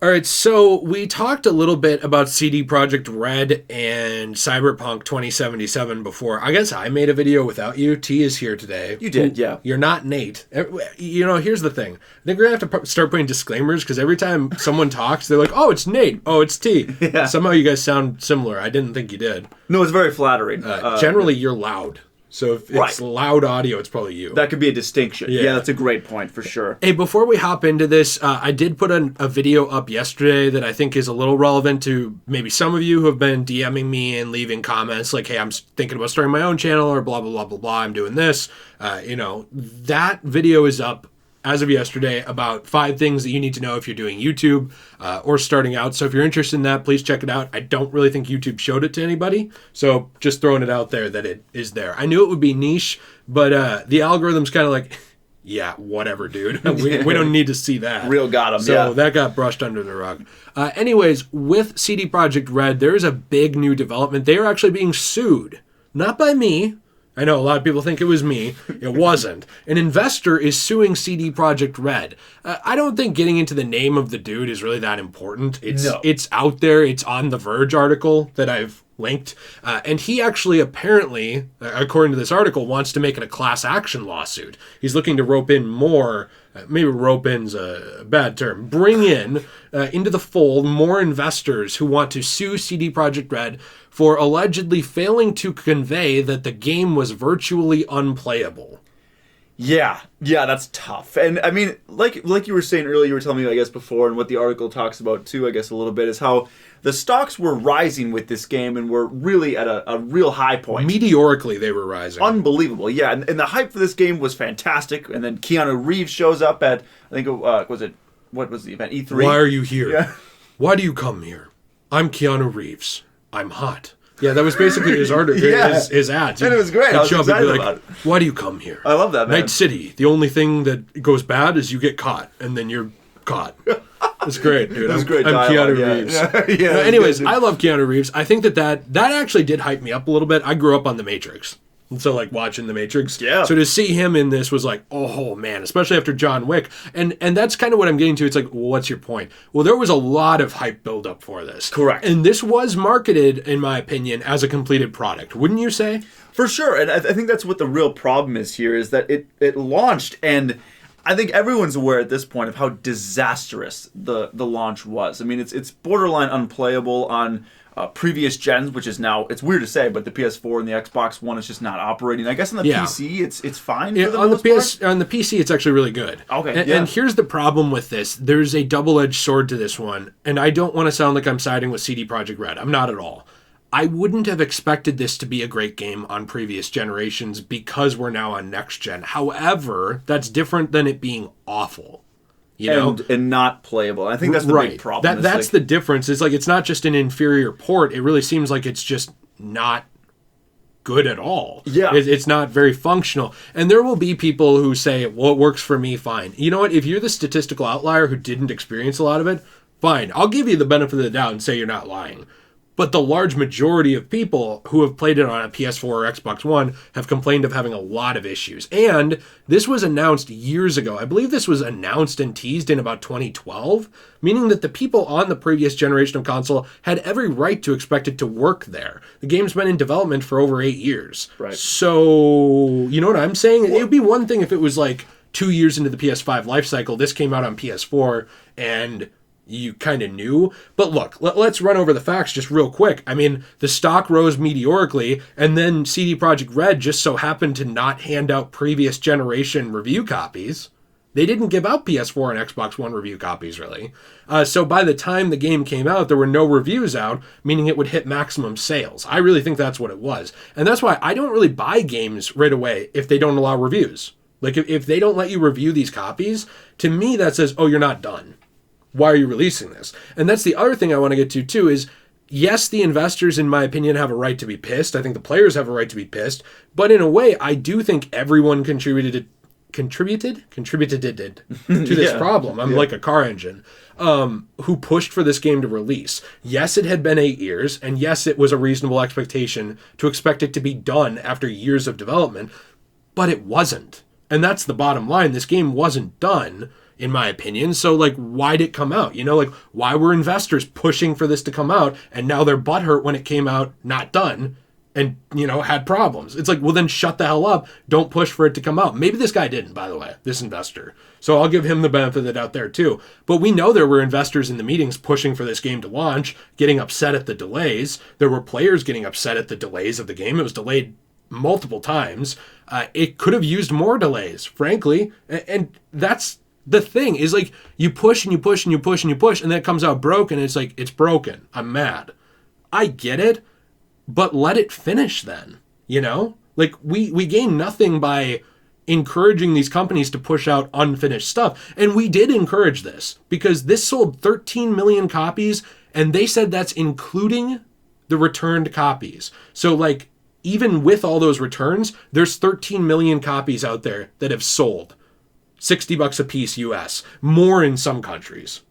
All right, so we talked a little bit about CD Projekt Red and Cyberpunk 2077 before. I guess I made a video without you. T is here today. You did, yeah. You're not Nate. You know, here's the thing. I think we're going to have to start putting disclaimers because every time someone talks, they're like, oh, it's Nate. Oh, it's T. Yeah. Somehow you guys sound similar. I didn't think you did. No, it's very flattering. Generally, you're loud. So if it's loud audio, it's probably you. That could be a distinction. Yeah, that's a great point for sure. Hey, before we hop into this, I did put a video up yesterday that I think is a little relevant to maybe some of you who have been DMing me and leaving comments like, hey, I'm thinking about starting my own channel or blah, blah, blah, blah, blah. I'm doing this. That video is up as of yesterday about 5 things that you need to know if you're doing YouTube or starting out. So if you're interested in that, please check it out. I don't really think YouTube showed it to anybody. So just throwing it out there that it is there. I knew it would be niche, but the algorithm's kind of like, yeah, whatever, dude. We don't need to see that. Real got him, So that got brushed under the rug. Anyways, with CD Projekt Red, there's a big new development. They are actually being sued. Not by me. I know a lot of people think it was me. It wasn't. An investor is suing CD Projekt Red. I don't think getting into the name of the dude is really that important. It's out there. It's on the Verge article that I've linked. And he actually apparently, according to this article, wants to make it a class action lawsuit. He's looking to rope in more, maybe rope in's a bad term, bring in into the fold more investors who want to sue CD Projekt Red for allegedly failing to convey that the game was virtually unplayable. Yeah, that's tough. And I mean, like you were saying earlier, you were telling me, I guess, before, and what the article talks about too, I guess, a little bit, is how the stocks were rising with this game and were really at a real high point. Meteorically, they were rising. Unbelievable, yeah. And the hype for this game was fantastic. And then Keanu Reeves shows up at, I think, what was the event? E3? Why are you here? Yeah. Why do you come here? I'm Keanu Reeves. I'm hot. Yeah, that was basically his article, his ads. And it was great. I was excited about it. Why do you come here? I love that, man. Night City. The only thing that goes bad is you get caught, and then you're caught. It's great, dude. That's great I'm dialogue, Keanu Reeves. Yeah, anyways, I love Keanu Reeves. I think that actually did hype me up a little bit. I grew up on The Matrix. And so, like, watching The Matrix. Yeah. So to see him in this was like, oh, man, especially after John Wick. And that's kind of what I'm getting to. It's like, well, what's your point? Well, there was a lot of hype buildup for this. Correct. And this was marketed, in my opinion, as a completed product. Wouldn't you say? For sure. And I think that's what the real problem is here, is that it launched, and I think everyone's aware at this point of how disastrous the launch was. I mean, it's borderline unplayable on previous gens, which is now, it's weird to say, but the PS4 and the Xbox One is just not operating. I guess on the PC, it's fine. For the most part. On the PC, it's actually really good. Okay, and here's the problem with this: there's a double-edged sword to this one, and I don't want to sound like I'm siding with CD Projekt Red. I'm not at all. I wouldn't have expected this to be a great game on previous generations because we're now on next gen. However, that's different than it being awful. And not playable. I think that's the big problem. That's the difference. It's like, it's not just an inferior port. It really seems like it's just not good at all. Yeah. It's not very functional. And there will be people who say, well, it works for me, fine. You know what? If you're the statistical outlier who didn't experience a lot of it, fine. I'll give you the benefit of the doubt and say you're not lying. But the large majority of people who have played it on a PS4 or Xbox One have complained of having a lot of issues. And this was announced years ago. I believe this was announced and teased in about 2012, meaning that the people on the previous generation of console had every right to expect it to work there. The game's been in development for over 8 years. Right. So, you know what I'm saying? It would be one thing if it was like 2 years into the PS5 life cycle, this came out on PS4, and you kind of knew. But look, let's run over the facts just real quick. I mean, the stock rose meteorically, and then CD Projekt Red just so happened to not hand out previous generation review copies. They didn't give out PS4 and Xbox One review copies, really. So by the time the game came out, there were no reviews out, meaning it would hit maximum sales. I really think that's what it was. And that's why I don't really buy games right away if they don't allow reviews. Like, if they don't let you review these copies, to me that says, oh, you're not done. Why are you releasing this? And that's the other thing I want to get to, too, is yes, the investors, in my opinion, have a right to be pissed. I think the players have a right to be pissed. But in a way, I do think everyone contributed to this problem. I'm like a car engine. Who pushed for this game to release. Yes, it had been 8 years, and yes, it was a reasonable expectation to expect it to be done after years of development, but it wasn't. And that's the bottom line. This game wasn't done. in my opinion. So, like, why'd it come out? You know, like, why were investors pushing for this to come out, and now they're butthurt when it came out not done and, you know, had problems? It's like, well, then shut the hell up. Don't push for it to come out. Maybe this guy didn't, by the way, this investor. So I'll give him the benefit of the doubt there, too. But we know there were investors in the meetings pushing for this game to launch, getting upset at the delays. There were players getting upset at the delays of the game. It was delayed multiple times. It could have used more delays, frankly. And that's the thing, is like, you push and you push and you push and you push, and then it comes out broken, and it's like, it's broken. I'm mad. I get it, but let it finish then, you know? Like, we gain nothing by encouraging these companies to push out unfinished stuff. And we did encourage this, because this sold 13 million copies, and they said that's including the returned copies. So, like, even with all those returns, there's 13 million copies out there that have sold. $60 a piece US, more in some countries.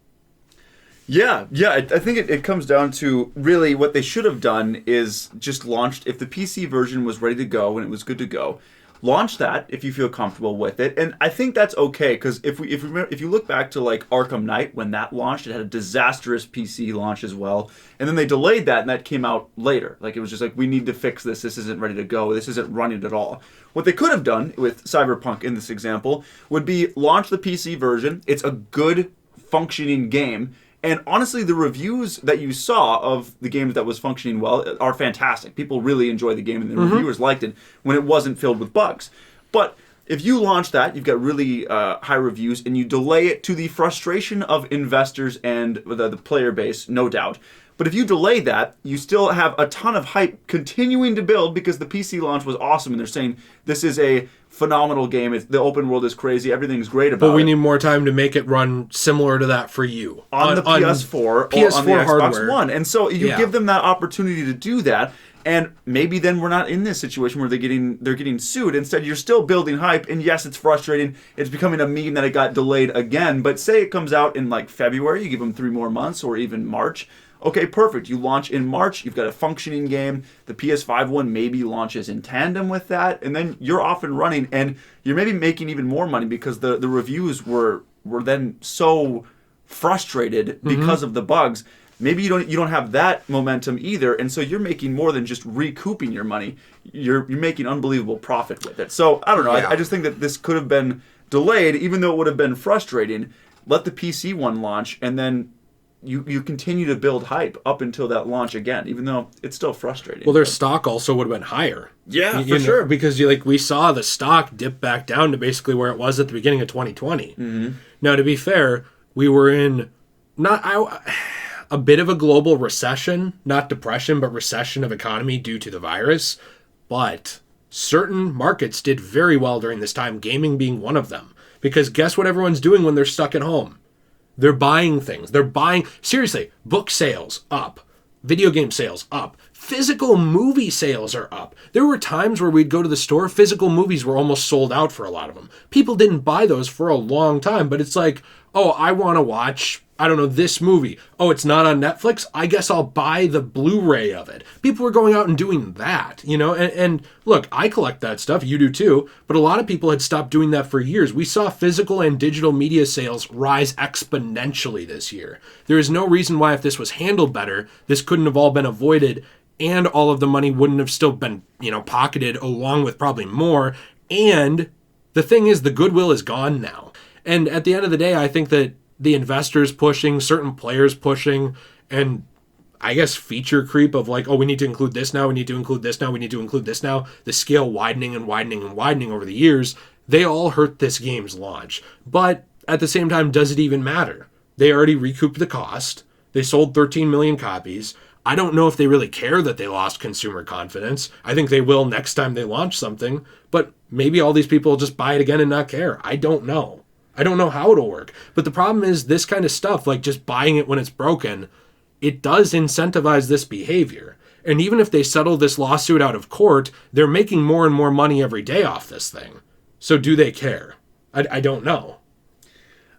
Yeah. I think it comes down to really what they should have done is just launched, if the PC version was ready to go and it was good to go, launch that if you feel comfortable with it. And I think that's okay, because if you look back to like Arkham Knight, when that launched, it had a disastrous PC launch as well. And then they delayed that, and that came out later. Like, it was just like, we need to fix this. This isn't ready to go. This isn't running at all. What they could have done with Cyberpunk in this example would be launch the PC version. It's a good functioning game. And honestly, the reviews that you saw of the game that was functioning well are fantastic. People really enjoy the game, and the reviewers liked it when it wasn't filled with bugs. But if you launch that, you've got really high reviews, and you delay it to the frustration of investors and the player base, no doubt. But if you delay that, you still have a ton of hype continuing to build, because the PC launch was awesome, and they're saying this is a phenomenal game. The open world is crazy. Everything's great about it. But we need more time to make it run similar to that for you. On the PS4 or on the Xbox hardware. One. And so you give them that opportunity to do that, and maybe then we're not in this situation where they're getting sued. Instead, you're still building hype, and yes, it's frustrating. It's becoming a meme that it got delayed again. But say it comes out in like February, you give them 3 more months, or even March. Okay, perfect. You launch in March, you've got a functioning game. The PS5 one maybe launches in tandem with that, and then you're off and running, and you're maybe making even more money, because the reviews were then so frustrated because of the bugs. Maybe you don't have that momentum either, and so you're making more than just recouping your money. You're making unbelievable profit with it. So I don't know. Yeah. I just think that this could have been delayed, even though it would have been frustrating. Let the PC one launch, and then you continue to build hype up until that launch again, even though it's still frustrating. Well, their stock also would have been higher. Yeah, for sure. Because we saw the stock dip back down to basically where it was at the beginning of 2020. Mm-hmm. Now, to be fair, we were in a bit of a global recession, not depression, but recession of economy due to the virus. But certain markets did very well during this time, gaming being one of them. Because guess what everyone's doing when they're stuck at home? They're buying things. Seriously, book sales up. Video game sales up. Physical movie sales are up. There were times where we'd go to the store, physical movies were almost sold out for a lot of them. People didn't buy those for a long time, but it's like, oh, I want to watch, I don't know, this movie. Oh, it's not on Netflix? I guess I'll buy the Blu-ray of it. People were going out and doing that, you know? And look, I collect that stuff. You do too. But a lot of people had stopped doing that for years. We saw physical and digital media sales rise exponentially this year. There is no reason why, if this was handled better, this couldn't have all been avoided, and all of the money wouldn't have still been, pocketed along with probably more. And the thing is, the goodwill is gone now. And at the end of the day, I think that the investors pushing, certain players pushing, and I guess feature creep of like, oh, we need to include this now, we need to include this now, we need to include this now, the scale widening and widening and widening over the years, they all hurt this game's launch. But at the same time, does it even matter? They already recouped the cost. They sold 13 million copies. I don't know if they really care that they lost consumer confidence. I think they will next time they launch something, but maybe all these people will just buy it again and not care. I don't know. I don't know how it'll work. But the problem is this kind of stuff, like just buying it when it's broken, it does incentivize this behavior. And even if they settle this lawsuit out of court, they're making more and more money every day off this thing. So do they care? I don't know.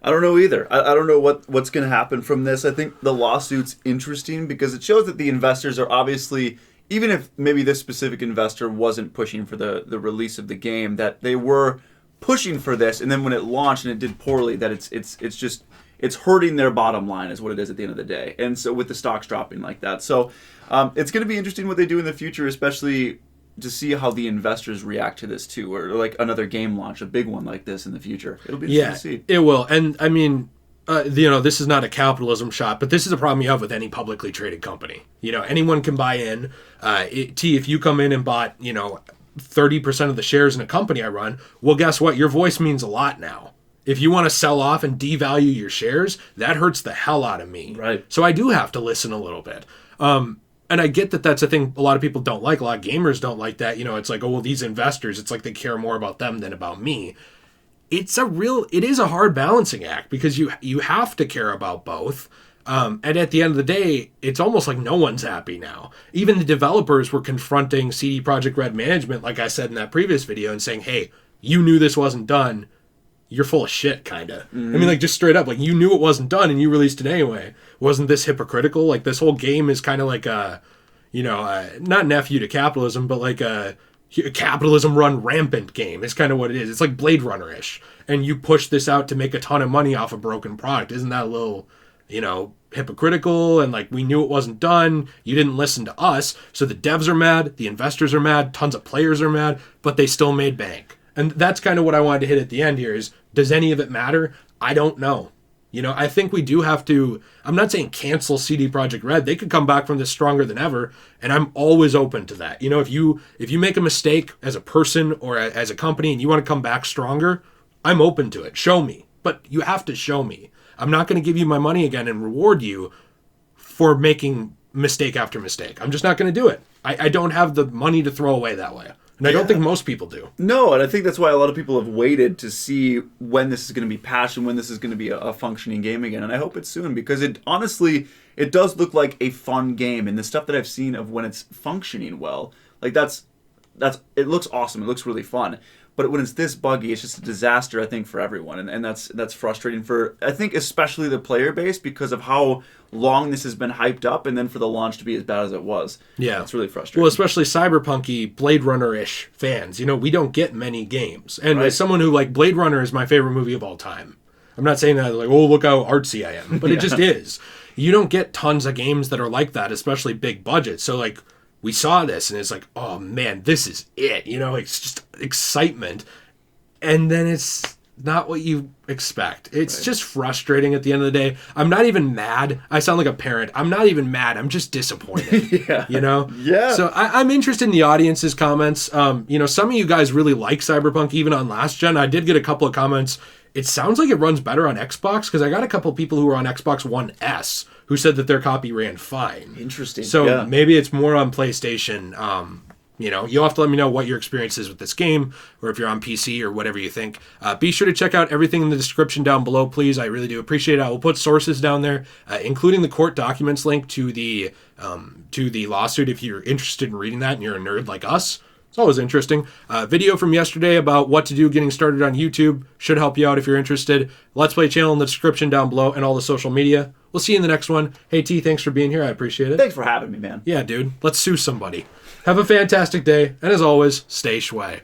I don't know either. I don't know what's going to happen from this. I think the lawsuit's interesting because it shows that the investors are obviously, even if maybe this specific investor wasn't pushing for the release of the game, that they were pushing for this, and then when it launched and it did poorly, that it's hurting their bottom line is what it is at the end of the day. And so with the stocks dropping like that. So it's going to be interesting what they do in the future, especially to see how the investors react to this too, or like another game launch, a big one like this in the future. It'll be interesting to see. It will. And I mean, this is not a capitalism shot, but this is a problem you have with any publicly traded company. Anyone can buy in. If you come in and bought, 30% of the shares in a company I run, well, guess what? Your voice means a lot now. If you want to sell off and devalue your shares, that hurts the hell out of me. Right. So I do have to listen a little bit. And I get that that's a thing a lot of people don't like. A lot of gamers don't like that. It's like, oh, well, these investors, it's like they care more about them than about me. It is a hard balancing act because you have to care about both. And at the end of the day, it's almost like no one's happy now. Even the developers were confronting CD Projekt Red management, like I said in that previous video, and saying, hey, you knew this wasn't done. You're full of shit, kind of. Mm-hmm. I mean, like, just straight up, like, you knew it wasn't done and you released it anyway. Wasn't this hypocritical? Like, this whole game is kind of like not nephew to capitalism, but like a capitalism run rampant game. It's kind of what it is. It's like Blade Runner-ish. And you push this out to make a ton of money off a broken product. Isn't that a little, hypocritical? And like, we knew it wasn't done. You didn't listen to us. So the devs are mad. The investors are mad. Tons of players are mad. But they still made bank. And that's kind of what I wanted to hit at the end here is, does any of it matter? I don't know. I think we do have to, I'm not saying cancel CD Projekt Red. They could come back from this stronger than ever. And I'm always open to that. If you make a mistake as a person or as a company and you want to come back stronger, I'm open to it. Show me. But you have to show me. I'm not going to give you my money again and reward you for making mistake after mistake. I'm just not going to do it. I don't have the money to throw away that way. And I don't think most people do. No, and I think that's why a lot of people have waited to see when this is going to be patched and when this is going to be a functioning game again. And I hope it's soon because it does look like a fun game. And the stuff that I've seen of when it's functioning well, like it looks awesome. It looks really fun. But when it's this buggy, it's just a disaster, I think, for everyone. And that's frustrating for, I think, especially the player base because of how long this has been hyped up and then for the launch to be as bad as it was. Yeah. It's really frustrating. Well, especially Cyberpunk-y, Blade Runner-ish fans. We don't get many games. And as someone who, like, Blade Runner is my favorite movie of all time. I'm not saying that, like, oh, look how artsy I am. But it just is. You don't get tons of games that are like that, especially big budget. So, like, we saw this and it's like, oh man, this is it. It's just excitement. And then it's not what you expect. It's just frustrating at the end of the day. I'm not even mad. I sound like a parent. I'm not even mad. I'm just disappointed. Yeah. So I'm interested in the audience's comments. Some of you guys really like Cyberpunk, even on last gen. I did get a couple of comments. It sounds like it runs better on Xbox because I got a couple of people who were on Xbox One S who said that their copy ran fine. Interesting. So maybe it's more on PlayStation. You'll have to let me know what your experience is with this game or if you're on PC or whatever you think. Be sure to check out everything in the description down below, please. I really do appreciate it. I will put sources down there, including the court documents link to the lawsuit if you're interested in reading that and you're a nerd like us. It's always interesting. Video from yesterday about what to do getting started on YouTube should help you out if you're interested. Let's Play channel in the description down below and all the social media. We'll see you in the next one. Hey, T, thanks for being here. I appreciate it. Thanks for having me, man. Yeah, dude. Let's sue somebody. Have a fantastic day. And as always, stay shway.